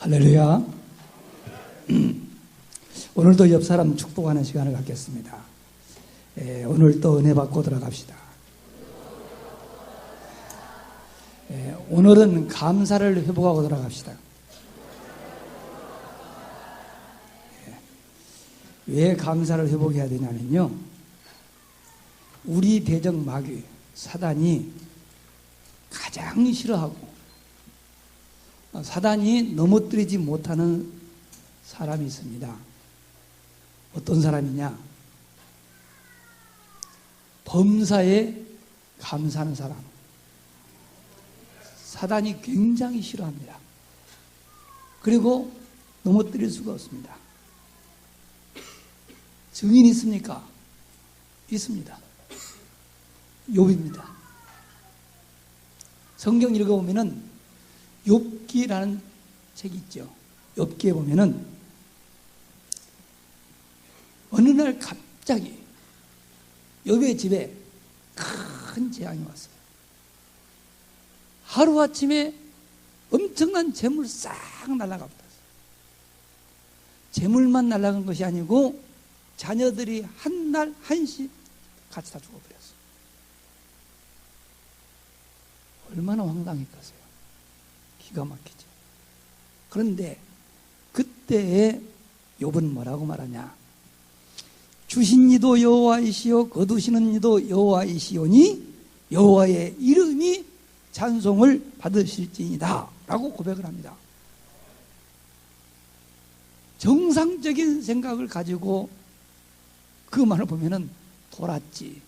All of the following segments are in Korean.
할렐루야. 오늘도 옆 사람 축복하는 시간을 갖겠습니다. 오늘 또 은혜 받고 들어갑시다. 오늘은 감사를 회복하고 들어갑시다. 왜 감사를 회복해야 되냐면요, 우리 대적 마귀 사단이 가장 싫어하고 사단이 넘어뜨리지 못하는 사람이 있습니다. 어떤 사람이냐? 범사에 감사하는 사람. 사단이 굉장히 싫어합니다. 그리고 넘어뜨릴 수가 없습니다. 증인 있습니까? 있습니다. 욥입니다. 성경 읽어보면은 욥기라는 책이 있죠. 욥기에 보면은 어느 날 갑자기 욥의 집에 큰 재앙이 왔어요. 하루아침에 엄청난 재물 싹 날아가 버렸어요. 재물만 날아간 것이 아니고 자녀들이 한 날 한씩 같이 다 죽어버렸어요. 얼마나 황당했겠어요. 기가 막히죠. 그런데 그때에 욥은 뭐라고 말하냐? 주신 이도 여호와이시요 거두시는 이도 여호와이시오니 여호와의 이름이 찬송을 받으실지니이다 라고 고백을 합니다. 정상적인 생각을 가지고 그 말을 보면은 돌았지,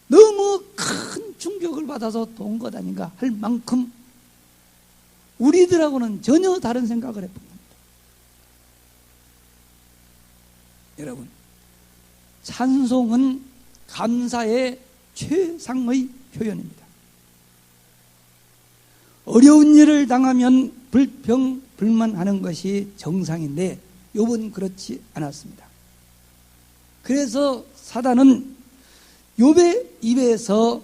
너무 큰 충격을 받아서 돈 것 아닌가 할 만큼 우리들하고는 전혀 다른 생각을 해본 겁니다. 여러분, 찬송은 감사의 최상의 표현입니다. 어려운 일을 당하면 불평, 불만하는 것이 정상인데 욥은 그렇지 않았습니다. 그래서 사단은 욥의 입에서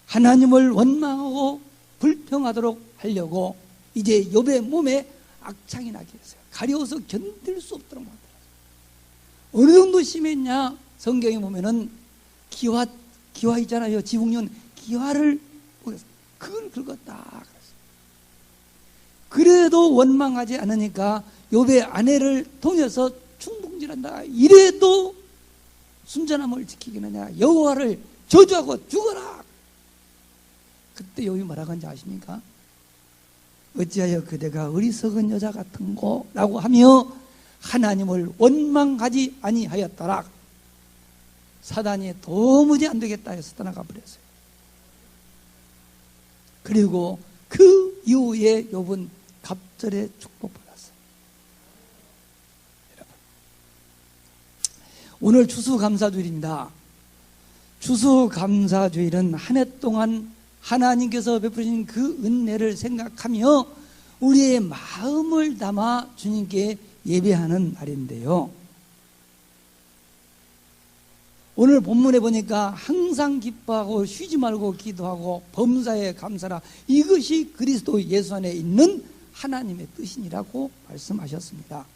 하나님을 원망하고 불평하도록 하려고 이제 욥의 몸에 악창이 나게 했어요. 가려워서 견딜 수 없도록 만들었어요. 어느 정도 심했냐? 성경에 보면은 기화 있잖아요. 지붕년 기화를 보겠어요. 그걸 긁었다. 그래도 원망하지 않으니까 욥의 아내를 통해서 충동질한다. 이래도 순전함을 지키기는 야 여호와를 저주하고 죽어라. 그때 욥이 뭐라고 하는지 아십니까? 어찌하여 그대가 어리석은 여자 같은고 라고 하며 하나님을 원망하지 아니하였더라. 사단이 도무지 안 되겠다 해서 떠나가 버렸어요. 그리고 그 이후에 욥은 갑절의 축복받았어요. 여러분, 오늘 추수감사주일입니다. 추수감사주일은 한 해 동안 하나님께서 베푸신 그 은혜를 생각하며 우리의 마음을 담아 주님께 예배하는 날인데요, 오늘 본문에 보니까 항상 기뻐하고 쉬지 말고 기도하고 범사에 감사라, 이것이 그리스도 예수 안에 있는 하나님의 뜻이니라고 말씀하셨습니다.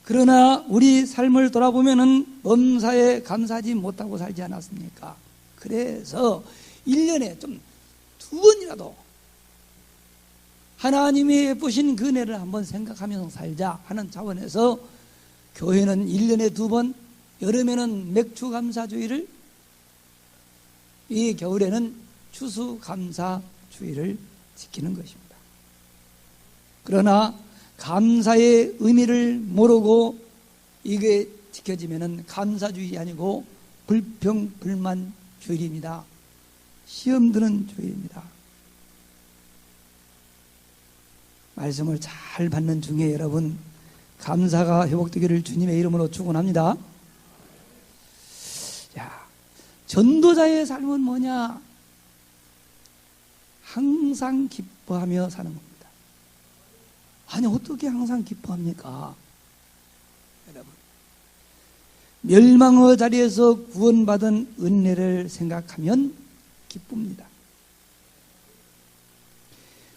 그러나 우리 삶을 돌아보면은 범사에 감사하지 못하고 살지 않았습니까? 그래서 1년에 좀 2번이라도 하나님이 베푸신 그 은혜를 한번 생각하면서 살자 하는 차원에서 교회는 1년에 2번, 여름에는 맥주감사주의를, 이 겨울에는 추수감사주의를 지키는 것입니다. 그러나 감사의 의미를 모르고 이게 지켜지면은 감사주의 아니고 불평, 불만 주일입니다. 시험 드는 주일입니다. 말씀을 잘 받는 중에 여러분, 감사가 회복되기를 주님의 이름으로 축원합니다. 자, 전도자의 삶은 뭐냐? 항상 기뻐하며 사는 겁니다. 아니, 어떻게 항상 기뻐합니까? 여러분, 멸망의 자리에서 구원받은 은혜를 생각하면 기쁩니다.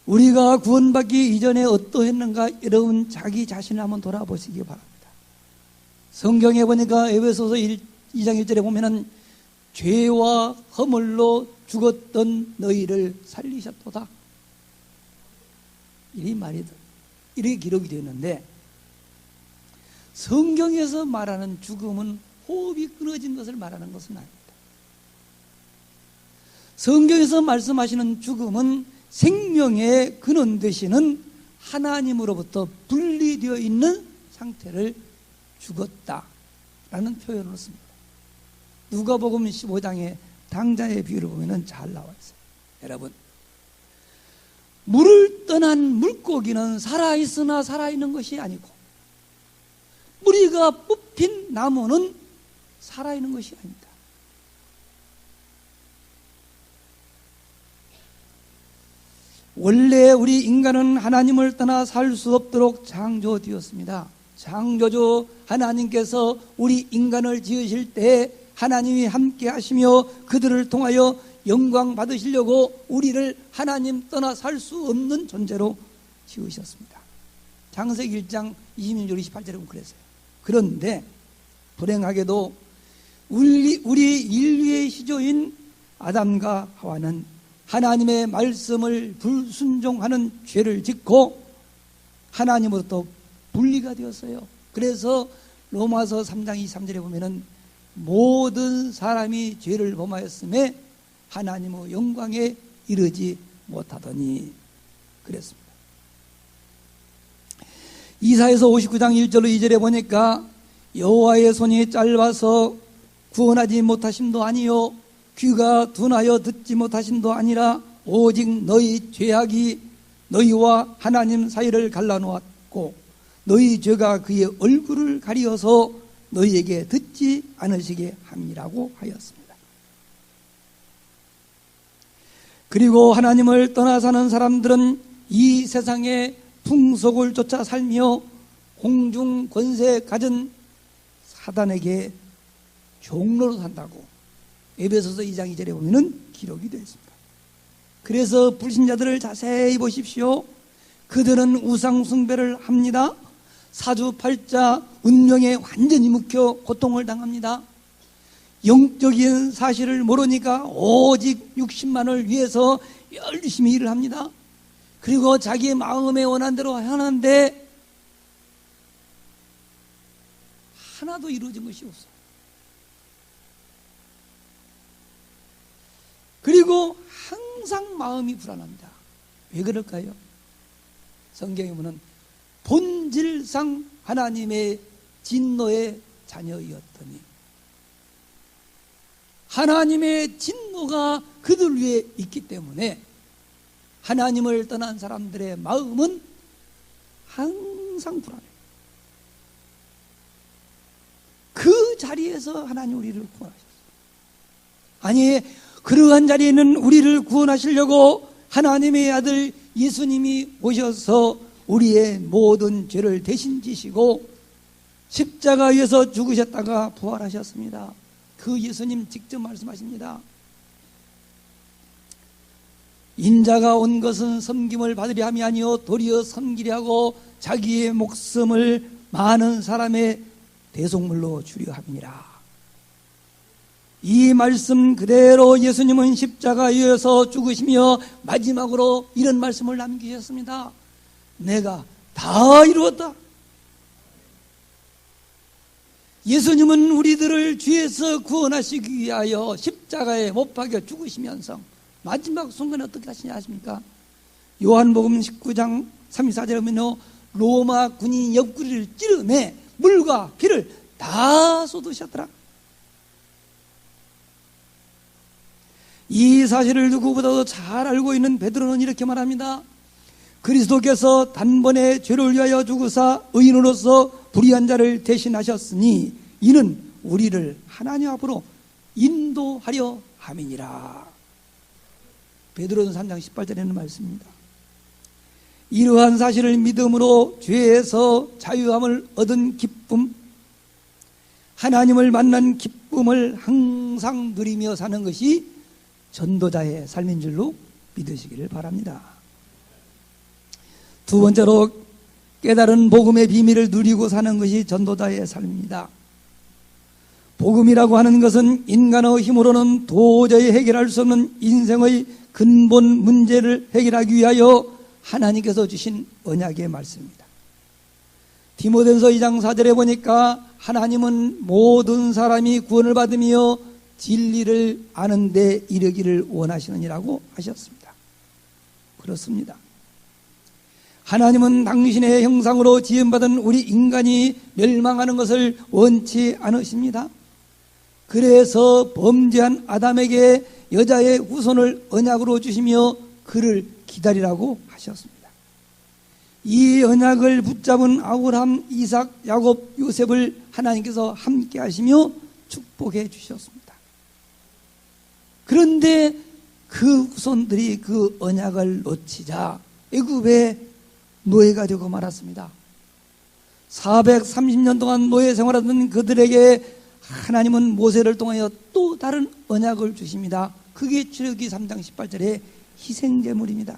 우리가 구원받기 이전에 어떠했는가 여러분 자기 자신을 한번 돌아보시기 바랍니다. 성경에 보니까 에베소서 2장 1절에 보면은 죄와 허물로 죽었던 너희를 살리셨도다. 이 말이 이렇게 기록이 되어 있는데, 성경에서 말하는 죽음은 호흡이 끊어진 것을 말하는 것은 아닙니다. 성경에서 말씀하시는 죽음은 생명의 근원 되시는 하나님으로부터 분리되어 있는 상태를 죽었다라는 표현을 씁니다. 누가복음 15장의 당자의 비유를 보면 잘 나와 있어요. 여러분, 물을 떠난 물고기는 살아있으나 살아있는 것이 아니고, 뿌리가 뽑힌 나무는 살아있는 것이 아닙니다. 원래 우리 인간은 하나님을 떠나 살 수 없도록 창조되었습니다. 창조주 하나님께서 우리 인간을 지으실 때 하나님이 함께 하시며 그들을 통하여 영광 받으시려고 우리를 하나님 떠나 살 수 없는 존재로 지으셨습니다. 창세기 1장 26절 28절에 보면 그랬어요. 그런데 불행하게도 우리 인류의 시조인 아담과 하와는 하나님의 말씀을 불순종하는 죄를 짓고 하나님으로부터 분리가 되었어요. 그래서 로마서 3장 23절에 보면은 모든 사람이 죄를 범하였음에 하나님의 영광에 이르지 못하더니 그랬습니다. 이사야서 59장 1절로 2절에 보니까 여호와의 손이 짧아서 구원하지 못하심도 아니요 귀가 둔하여 듣지 못하심도 아니라 오직 너희 죄악이 너희와 하나님 사이를 갈라놓았고 너희 죄가 그의 얼굴을 가리어서 너희에게 듣지 않으시게 함이라고 하였습니다. 그리고 하나님을 떠나 사는 사람들은 이 세상의 풍속을 쫓아 살며 공중 권세 가진 사단에게 종로로 산다고 에베소서 2장 2절에 보면 기록이 되어 있습니다. 그래서 불신자들을 자세히 보십시오. 그들은 우상 숭배를 합니다. 사주팔자 운명에 완전히 묵혀 고통을 당합니다. 영적인 사실을 모르니까 오직 육신만을 위해서 열심히 일을 합니다. 그리고 자기 마음에 원한 대로 하는데 하나도 이루어진 것이 없어요. 그리고 항상 마음이 불안합니다. 왜 그럴까요? 성경에 보면 본질상 하나님의 진노의 자녀였더니 하나님의 진노가 그들 위에 있기 때문에 하나님을 떠난 사람들의 마음은 항상 불안해요. 그 자리에서 하나님 우리를 구원하셨어요. 아니, 그러한 자리에는 우리를 구원하시려고 하나님의 아들 예수님이 오셔서 우리의 모든 죄를 대신 지시고 십자가에서 죽으셨다가 부활하셨습니다. 그 예수님 직접 말씀하십니다. 인자가 온 것은 섬김을 받으려 함이 아니요 도리어 섬기려 하고 자기의 목숨을 많은 사람의 대속물로 주려 함이니라. 이 말씀 그대로 예수님은 십자가에서 죽으시며 마지막으로 이런 말씀을 남기셨습니다. 내가 다 이루었다. 예수님은 우리들을 죄에서 구원하시기 위하여 십자가에 못 박여 죽으시면서 마지막 순간에 어떻게 하시냐 아십니까? 요한복음 19장 34절에 보면 로마 군인 옆구리를 찌르매 물과 피를 다 쏟으셨더라. 이 사실을 누구보다도 잘 알고 있는 베드로는 이렇게 말합니다. 그리스도께서 단번에 죄를 위하여 죽으사 의인으로서 불의한 자를 대신하셨으니 이는 우리를 하나님 앞으로 인도하려 함이니라. 베드로는 3장 18절에는 말씀입니다. 이러한 사실을 믿음으로 죄에서 자유함을 얻은 기쁨, 하나님을 만난 기쁨을 항상 누리며 사는 것이 전도자의 삶인 줄로 믿으시기를 바랍니다. 두 번째로 깨달은 복음의 비밀을 누리고 사는 것이 전도자의 삶입니다. 복음이라고 하는 것은 인간의 힘으로는 도저히 해결할 수 없는 인생의 근본 문제를 해결하기 위하여 하나님께서 주신 언약의 말씀입니다. 디모데전서 2장 4절에 보니까 하나님은 모든 사람이 구원을 받으며 진리를 아는 데 이르기를 원하시느니라고 하셨습니다. 그렇습니다. 하나님은 당신의 형상으로 지음받은 우리 인간이 멸망하는 것을 원치 않으십니다. 그래서 범죄한 아담에게 여자의 후손을 언약으로 주시며 그를 기다리라고 하셨습니다. 이 언약을 붙잡은 아브라함, 이삭, 야곱, 요셉을 하나님께서 함께 하시며 축복해 주셨습니다. 그런데 그 후손들이 그 언약을 놓치자 애굽의 노예가 되고 말았습니다. 430년 동안 노예 생활하던 그들에게 하나님은 모세를 통하여 또 다른 언약을 주십니다. 그게 출애굽기 3장 18절의 희생제물입니다.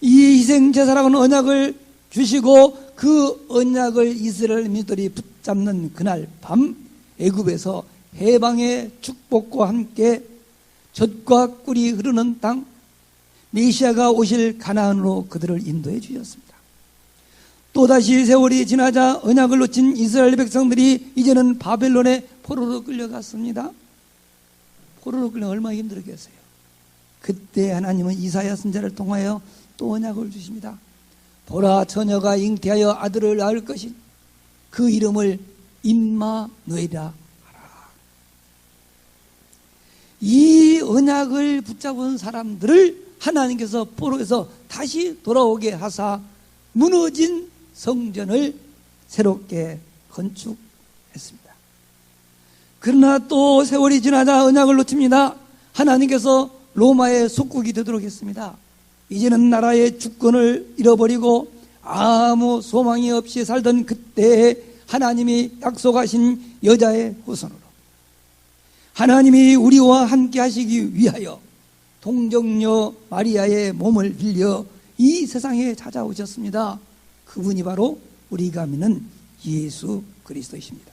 이 희생제사라는 언약을 주시고 그 언약을 이스라엘 민족들이 붙잡는 그날 밤 애굽에서 해방의 축복과 함께 젖과 꿀이 흐르는 땅 메시아가 오실 가나안으로 그들을 인도해 주셨습니다. 또다시 세월이 지나자 언약을 놓친 이스라엘 백성들이 이제는 바벨론의 포로로 끌려갔습니다. 포로로 끌려 얼마나 힘들었겠어요. 그때 하나님은 이사야 선지자를 통하여 또 언약을 주십니다. 보라, 처녀가 잉태하여 아들을 낳을 것인 그 이름을 임마누엘이라 하라. 이 언약을 붙잡은 사람들을 하나님께서 포로에서 다시 돌아오게 하사 무너진 성전을 새롭게 건축했습니다. 그러나 또 세월이 지나자 언약을 놓칩니다. 하나님께서 로마의 속국이 되도록 했습니다. 이제는 나라의 주권을 잃어버리고 아무 소망이 없이 살던 그때에 하나님이 약속하신 여자의 후손으로 하나님이 우리와 함께 하시기 위하여 동정녀 마리아의 몸을 빌려 이 세상에 찾아오셨습니다. 그분이 바로 우리가 믿는 예수 그리스도이십니다.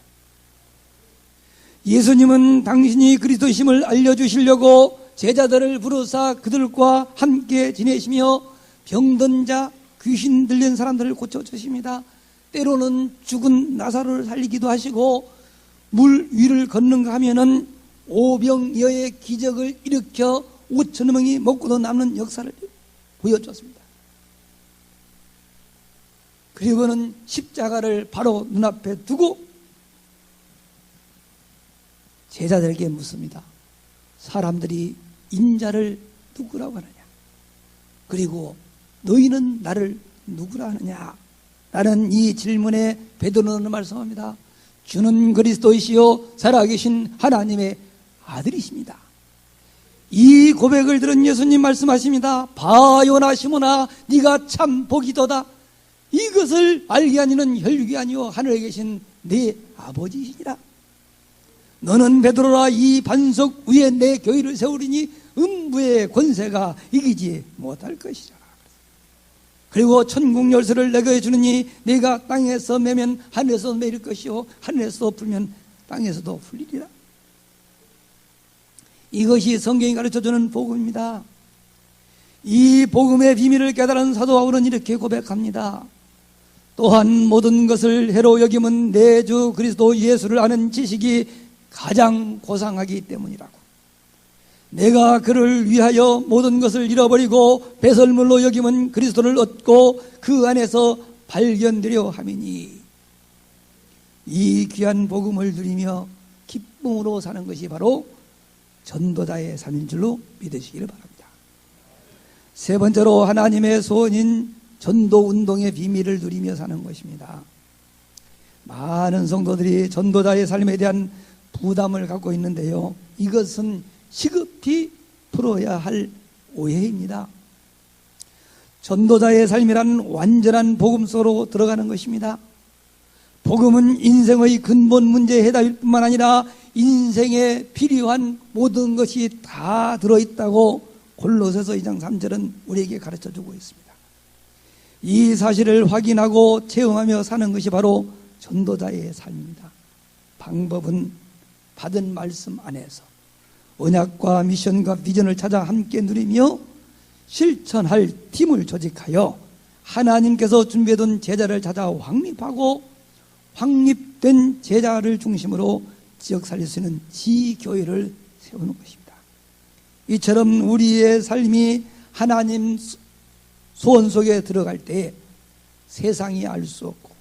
예수님은 당신이 그리스도이심을 알려주시려고 제자들을 부르사 그들과 함께 지내시며 병든 자, 귀신 들린 사람들을 고쳐주십니다. 때로는 죽은 나사로를 살리기도 하시고 물 위를 걷는가 하면은 오병이어의 기적을 일으켜 5천 명이 먹고도 남는 역사를 보여줬습니다. 그리고는 십자가를 바로 눈앞에 두고 제자들에게 묻습니다. 사람들이 인자를 누구라고 하느냐? 그리고 너희는 나를 누구라 하느냐? 라는 이 질문에 베드로는 말씀합니다. 주는 그리스도이시요 살아계신 하나님의 아들이십니다. 이 고백을 들은 예수님 말씀하십니다. 바요나 시몬아 네가 참 복이도다. 이것을 알게 하니는 혈육이 아니요 하늘에 계신 내 아버지이시니라. 너는 베드로라 이 반석 위에 내 교회를 세우리니 음부의 권세가 이기지 못할 것이라. 그리고 천국 열쇠를 내게 주느니 네가 땅에서 매면 하늘에서 매일 것이요 하늘에서 풀면 땅에서도 풀리리라. 이것이 성경이 가르쳐주는 복음입니다. 이 복음의 비밀을 깨달은 사도 바울은 이렇게 고백합니다. 또한 모든 것을 해로 여김은 내 주 그리스도 예수를 아는 지식이 가장 고상하기 때문이라고. 내가 그를 위하여 모든 것을 잃어버리고 배설물로 여김은 그리스도를 얻고 그 안에서 발견되려 함이니 이 귀한 복음을 누리며 기쁨으로 사는 것이 바로 전도자의 삶인 줄로 믿으시기를 바랍니다. 세 번째로 하나님의 소원인 전도운동의 비밀을 누리며 사는 것입니다. 많은 성도들이 전도자의 삶에 대한 부담을 갖고 있는데요, 이것은 시급히 풀어야 할 오해입니다. 전도자의 삶이란 완전한 복음 속으로 들어가는 것입니다. 복음은 인생의 근본 문제 해답일 뿐만 아니라 인생에 필요한 모든 것이 다 들어있다고 골로새서 2장 3절은 우리에게 가르쳐주고 있습니다. 이 사실을 확인하고 체험하며 사는 것이 바로 전도자의 삶입니다. 방법은 받은 말씀 안에서 언약과 미션과 비전을 찾아 함께 누리며 실천할 팀을 조직하여 하나님께서 준비해둔 제자를 찾아 확립하고 확립된 제자를 중심으로 지역 살릴 수 있는 지교회를 세우는 것입니다. 이처럼 우리의 삶이 하나님 소원 속에 들어갈 때 세상이 알 수 없고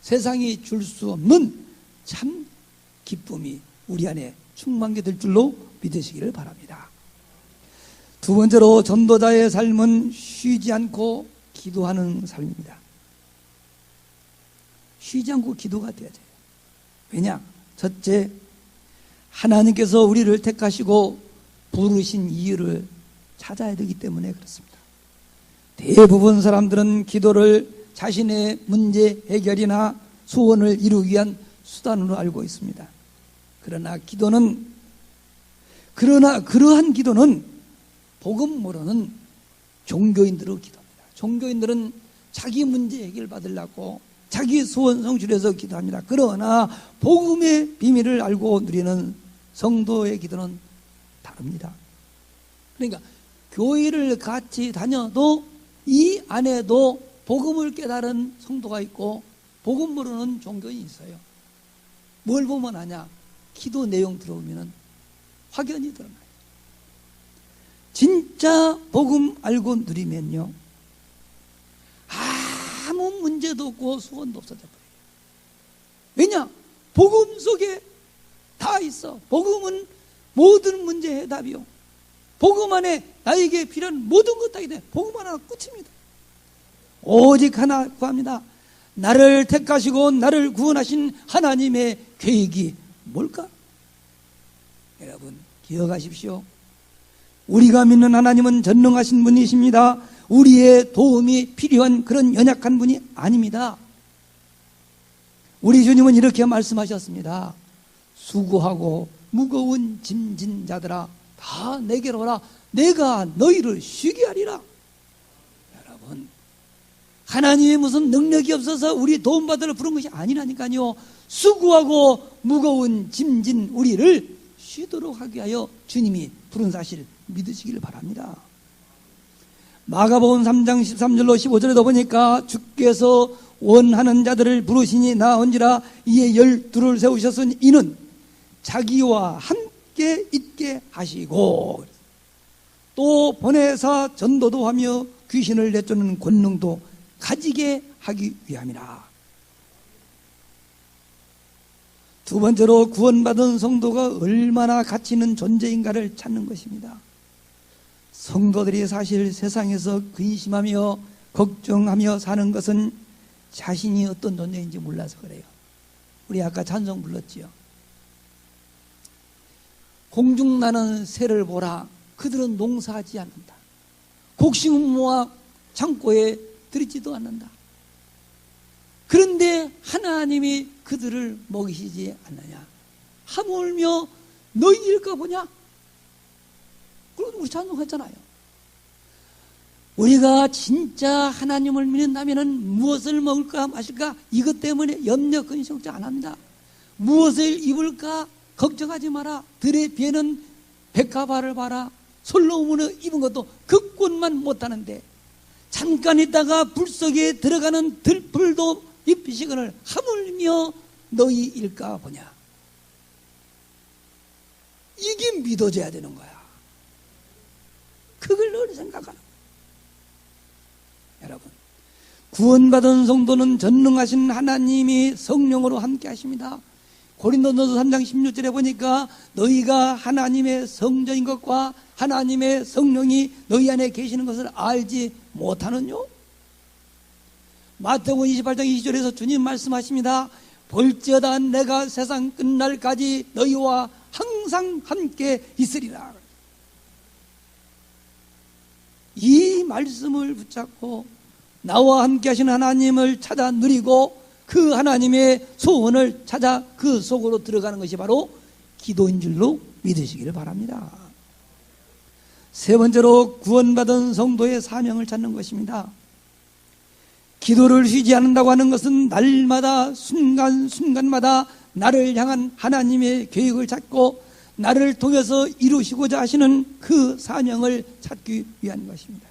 세상이 줄 수 없는 참 기쁨이 우리 안에 충만케 될 줄로 믿으시기를 바랍니다. 두 번째로 전도자의 삶은 쉬지 않고 기도하는 삶입니다. 쉬지 않고 기도가 되어야 돼요. 왜냐? 첫째, 하나님께서 우리를 택하시고 부르신 이유를 찾아야 되기 때문에 그렇습니다. 대부분 사람들은 기도를 자신의 문제 해결이나 소원을 이루기 위한 수단으로 알고 있습니다. 그러나 그러한 기도는 복음 모르는 종교인들의 기도입니다. 종교인들은 자기 문제 해결 받으려고 자기 소원 성취해서 기도합니다. 그러나 복음의 비밀을 알고 누리는 성도의 기도는 다릅니다. 그러니까 교회를 같이 다녀도 이 안에도 복음을 깨달은 성도가 있고 복음 모르는 종교인이 있어요. 뭘 보면 아냐? 기도 내용 들어오면 확연히 드러나요. 진짜 복음 알고 누리면요, 아무 문제도 없고 소원도 없어져 버려요. 왜냐? 복음 속에 다 있어. 복음은 모든 문제의 해답이요. 복음 안에 나에게 필요한 모든 것 다 있네. 복음 하나 끝입니다. 오직 하나 구합니다. 나를 택하시고 나를 구원하신 하나님의 계획이 뭘까? 여러분 기억하십시오. 우리가 믿는 하나님은 전능하신 분이십니다. 우리의 도움이 필요한 그런 연약한 분이 아닙니다. 우리 주님은 이렇게 말씀하셨습니다. 수고하고 무거운 짐진 자들아 다 내게로 오라. 내가 너희를 쉬게 하리라. 여러분, 하나님의 무슨 능력이 없어서 우리 도움받으러 부른 것이 아니라니까요. 수고하고 무거운 짐진 우리를 쉬도록 하기 위하여 주님이 부른 사실 믿으시기를 바랍니다. 마가복음 3장 13절로 15절에도 보니까 주께서 원하는 자들을 부르시니 나온지라. 이에 12를 세우셨으니 이는 자기와 함께 있게 하시고 또 보내사 전도도 하며 귀신을 내쫓는 권능도 가지게 하기 위함이라. 두 번째로 구원받은 성도가 얼마나 가치 있는 존재인가를 찾는 것입니다. 성도들이 사실 세상에서 근심하며 걱정하며 사는 것은 자신이 어떤 존재인지 몰라서 그래요. 우리 아까 찬송 불렀지요. 공중나는 새를 보라. 그들은 농사하지 않는다. 곡식은 모아 창고에 들이지도 않는다. 그런데 하나님이 그들을 먹이시지 않느냐. 하물며 너희일까 보냐. 그래도 우리 찬송했잖아요. 우리가 진짜 하나님을 믿는다면 무엇을 먹을까 마실까 이것 때문에 염려 근심걱정 안 합니다. 무엇을 입을까 걱정하지 마라. 들의 비에는 백합화를 봐라. 솔로몬을 입은 것도 그뿐만 못하는데 잠깐 있다가 불 속에 들어가는 들불도 입히시거늘 하물며 너희일까 보냐. 이게 믿어져야 되는 거야. 그걸 늘 생각하는 거야. 여러분, 구원받은 성도는 전능하신 하나님이 성령으로 함께 하십니다. 고린도전서 3장 16절에 보니까 너희가 하나님의 성전인 것과 하나님의 성령이 너희 안에 계시는 것을 알지 못하느뇨? 마태복음 28장 20절에서 주님 말씀하십니다. 볼지어다 내가 세상 끝날까지 너희와 항상 함께 있으리라. 이 말씀을 붙잡고 나와 함께 하시는 하나님을 찾아 누리고 그 하나님의 소원을 찾아 그 속으로 들어가는 것이 바로 기도인 줄로 믿으시기를 바랍니다. 세 번째로 구원받은 성도의 사명을 찾는 것입니다. 기도를 쉬지 않는다고 하는 것은 날마다 순간순간마다 나를 향한 하나님의 계획을 찾고 나를 통해서 이루시고자 하시는 그 사명을 찾기 위한 것입니다.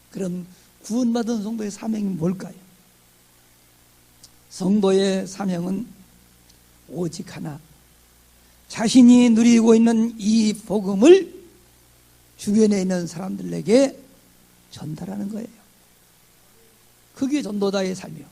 그럼 구원받은 성도의 사명이 뭘까요? 성도의 사명은 오직 하나, 자신이 누리고 있는 이 복음을 주변에 있는 사람들에게 전달하는 거예요. 그게 전도자의 삶이요.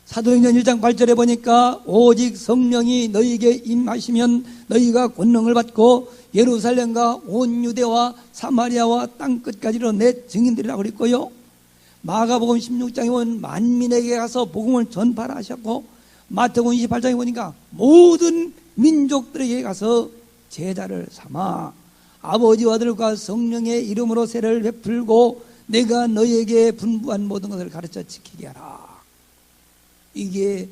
사도행전 1장 8절에 보니까 오직 성령이 너희에게 임하시면 너희가 권능을 받고 예루살렘과 온 유대와 사마리아와 땅끝까지로 내 증인들이라고 그랬고요. 마가복음 16장에 보면 만민에게 가서 복음을 전파하라 하셨고, 마태복음 28장에 보니까 모든 민족들에게 가서 제자를 삼아 아버지와 아들과 성령의 이름으로 세례를 베풀고 내가 너희에게 분부한 모든 것을 가르쳐 지키게 하라. 이게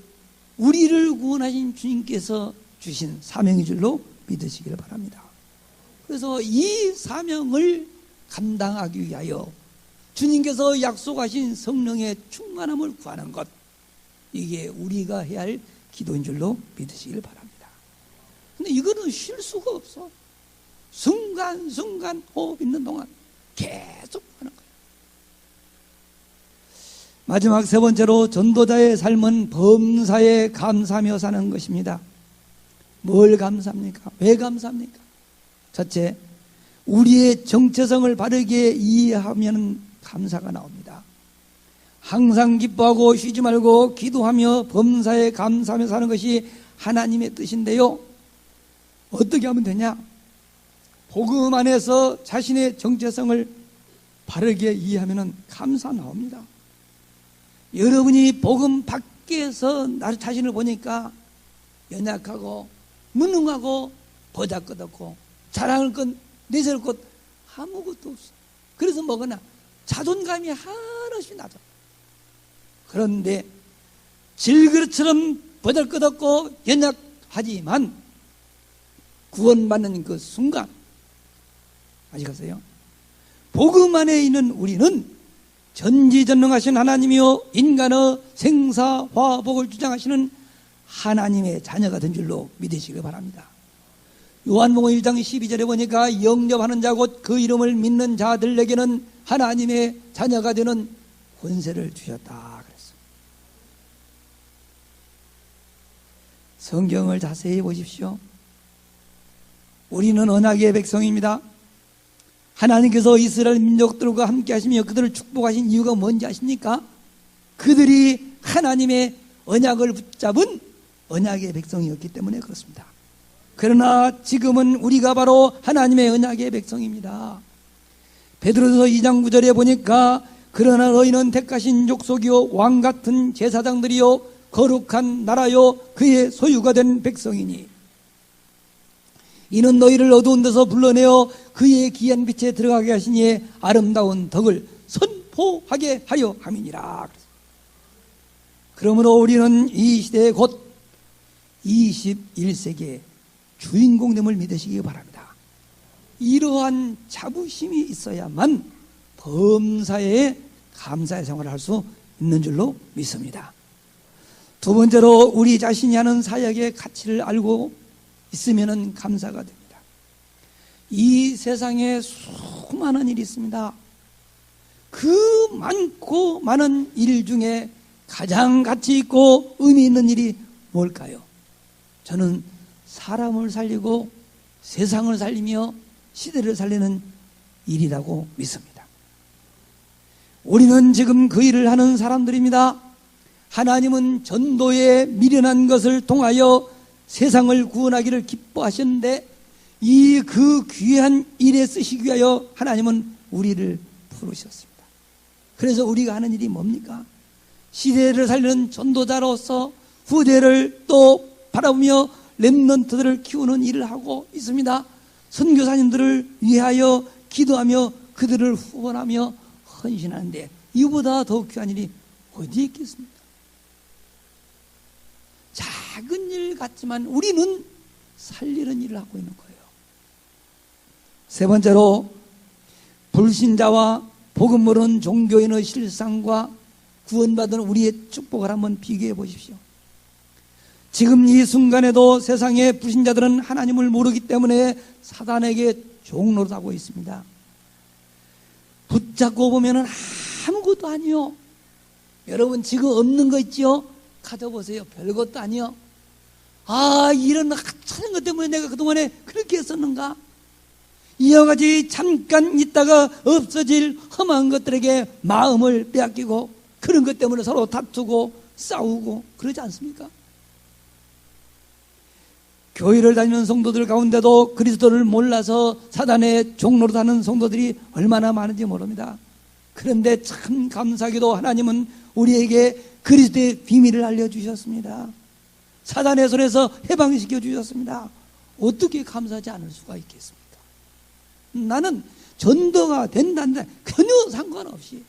우리를 구원하신 주님께서 주신 사명인 줄로 믿으시기를 바랍니다. 그래서 이 사명을 감당하기 위하여 주님께서 약속하신 성령의 충만함을 구하는 것, 이게 우리가 해야 할 기도인 줄로 믿으시기를 바랍니다. 근데 이거는 쉴 수가 없어. 순간순간 호흡 있는 동안 계속 하는 거예요. 마지막 세 번째로 전도자의 삶은 범사에 감사하며 사는 것입니다. 뭘 감사합니까? 왜 감사합니까? 첫째, 우리의 정체성을 바르게 이해하면 감사가 나옵니다. 항상 기뻐하고 쉬지 말고 기도하며 범사에 감사하며 사는 것이 하나님의 뜻인데요. 어떻게 하면 되냐? 복음 안에서 자신의 정체성을 바르게 이해하면 감사 나옵니다. 여러분이 복음 밖에서 나 자신을 보니까 연약하고 무능하고 보잘것없고 자랑할 것 내세울 것 아무것도 없어. 그래서 뭐거나 자존감이 한없이 낮아. 그런데 질그릇처럼 보잘것없고 연약하지만 구원받는 그 순간, 아시겠어요? 복음 안에 있는 우리는 전지전능하신 하나님이요 인간의 생사화복을 주장하시는 하나님의 자녀가 된 줄로 믿으시기 바랍니다. 요한복음 1장 12절에 보니까 영접하는 자 곧 그 이름을 믿는 자들에게는 하나님의 자녀가 되는 권세를 주셨다 그랬어요. 성경을 자세히 보십시오. 우리는 언약의 백성입니다. 하나님께서 이스라엘 민족들과 함께 하시며 그들을 축복하신 이유가 뭔지 아십니까? 그들이 하나님의 언약을 붙잡은 언약의 백성이었기 때문에 그렇습니다. 그러나 지금은 우리가 바로 하나님의 언약의 백성입니다. 베드로서 2장 9절에 보니까 그러나 너희는 택하신 족속이요 왕같은 제사장들이요 거룩한 나라요 그의 소유가 된 백성이니 이는 너희를 어두운 데서 불러내어 그의 귀한 빛에 들어가게 하시니 아름다운 덕을 선포하게 하려 함이니라. 그러므로 우리는 이 시대에 곧 21세기의 주인공됨을 믿으시기 바랍니다. 이러한 자부심이 있어야만 범사에 감사의 생활을 할 수 있는 줄로 믿습니다. 두 번째로 우리 자신이 하는 사역의 가치를 알고 있으면 감사가 됩니다. 이 세상에 수많은 일이 있습니다. 그 많고 많은 일 중에 가장 가치 있고 의미 있는 일이 뭘까요? 저는 사람을 살리고 세상을 살리며 시대를 살리는 일이라고 믿습니다. 우리는 지금 그 일을 하는 사람들입니다. 하나님은 전도에 미련한 것을 통하여 세상을 구원하기를 기뻐하셨는데 이 그 귀한 일에 쓰시기 위하여 하나님은 우리를 부르셨습니다. 그래서 우리가 하는 일이 뭡니까? 시대를 살리는 전도자로서 후대를 또 바라보며 렘넌트들을 키우는 일을 하고 있습니다. 선교사님들을 위하여 기도하며 그들을 후원하며 헌신하는데 이보다 더 귀한 일이 어디에 있겠습니까? 작은 일 같지만 우리는 살리는 일을 하고 있는 거예요. 세 번째로 불신자와 복음 모르는 종교인의 실상과 구원받은 우리의 축복을 한번 비교해 보십시오. 지금 이 순간에도 세상의 불신자들은 하나님을 모르기 때문에 사단에게 종노릇하고 있습니다. 붙잡고 보면 아무것도 아니요. 여러분 지금 없는 거 있죠? 가져보세요. 별것도 아니요. 이런 하찮은 것 때문에 내가 그동안에 그렇게 했었는가? 이와 같이 잠깐 있다가 없어질 험한 것들에게 마음을 빼앗기고 그런 것 때문에 서로 다투고 싸우고 그러지 않습니까? 교회를 다니는 성도들 가운데도 그리스도를 몰라서 사단의 종노릇하는 성도들이 얼마나 많은지 모릅니다. 그런데 참 감사하게도 하나님은 우리에게 그리스도의 비밀을 알려주셨습니다. 사단의 손에서 해방시켜 주셨습니다. 어떻게 감사하지 않을 수가 있겠습니까? 나는 전도가 된다는데 전혀 상관없이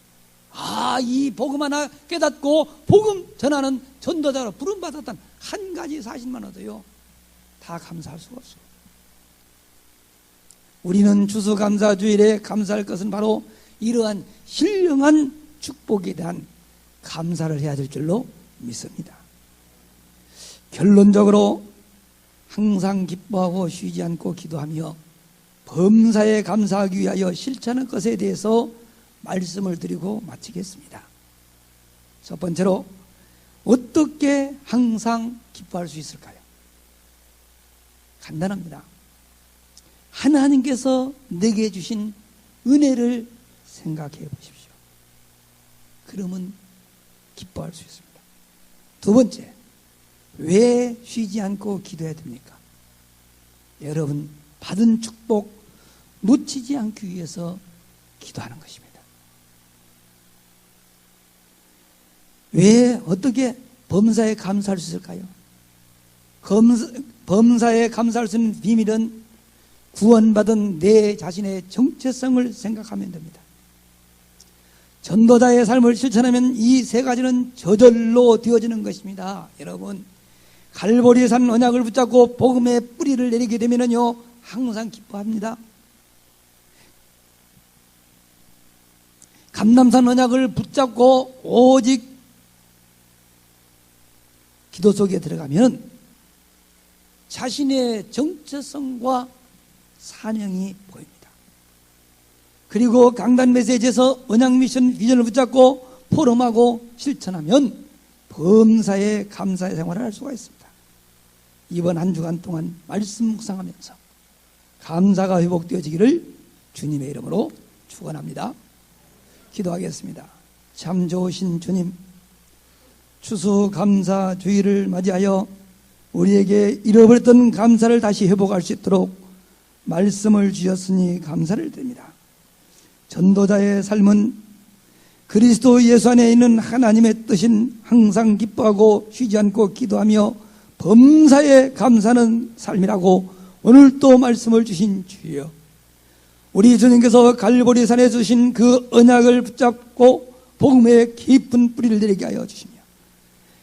이 복음 하나 깨닫고 복음 전하는 전도자로 부름받았다는 한 가지 사실만 얻어요. 다 감사할 수가 없어요. 우리는 추수감사주일에 감사할 것은 바로 이러한 신령한 축복에 대한 감사를 해야 될 줄로 믿습니다. 결론적으로 항상 기뻐하고 쉬지 않고 기도하며 범사에 감사하기 위하여 실천하는 것에 대해서 말씀을 드리고 마치겠습니다. 첫 번째로 어떻게 항상 기뻐할 수 있을까요? 간단합니다. 하나님께서 내게 주신 은혜를 생각해 보십시오. 그러면 기뻐할 수 있습니다. 두 번째, 왜 쉬지 않고 기도해야 됩니까? 여러분 받은 축복 놓치지 않기 위해서 기도하는 것입니다. 왜 어떻게 범사에 감사할 수 있을까요? 범사에 감사할 수 있는 비밀은 구원받은 내 자신의 정체성을 생각하면 됩니다. 전도자의 삶을 실천하면 이 세 가지는 저절로 되어지는 것입니다. 여러분 갈보리산 언약을 붙잡고 복음의 뿌리를 내리게 되면요 항상 기뻐합니다. 감람산 언약을 붙잡고 오직 기도 속에 들어가면 자신의 정체성과 사명이 보입니다. 그리고 강단 메시지에서 언약 미션 비전을 붙잡고 포럼하고 실천하면 범사에 감사의 생활을 할 수가 있습니다. 이번 한 주간 동안 말씀 묵상하면서 감사가 회복되어지기를 주님의 이름으로 축원합니다. 기도하겠습니다. 참 좋으신 주님, 추수감사주의를 맞이하여 우리에게 잃어버렸던 감사를 다시 회복할 수 있도록 말씀을 주셨으니 감사를 드립니다. 전도자의 삶은 그리스도 예수 안에 있는 하나님의 뜻인 항상 기뻐하고 쉬지 않고 기도하며 범사에 감사하는 삶이라고 오늘 또 말씀을 주신 주여, 우리 주님께서 갈보리산에 주신 그 언약을 붙잡고 복음의 깊은 뿌리를 내리게 하여 주시며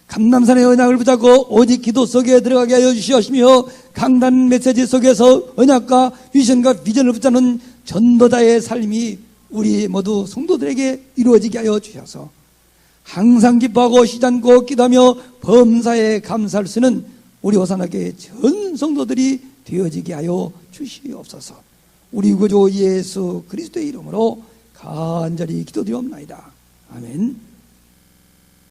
감람산의 언약을 붙잡고 오직 기도 속에 들어가게 하여 주시며 강단 메시지 속에서 언약과 위션과 비전을 붙잡는 전도자의 삶이 우리 모두 성도들에게 이루어지게 하여 주셔서 항상 기뻐하고 쉬지 않고 기도하며 범사에 감사할 수 있는 우리 호산학교의 전 성도들이 되어지게 하여 주시옵소서. 우리 구주 예수 그리스도의 이름으로 간절히 기도드리옵나이다. 아멘.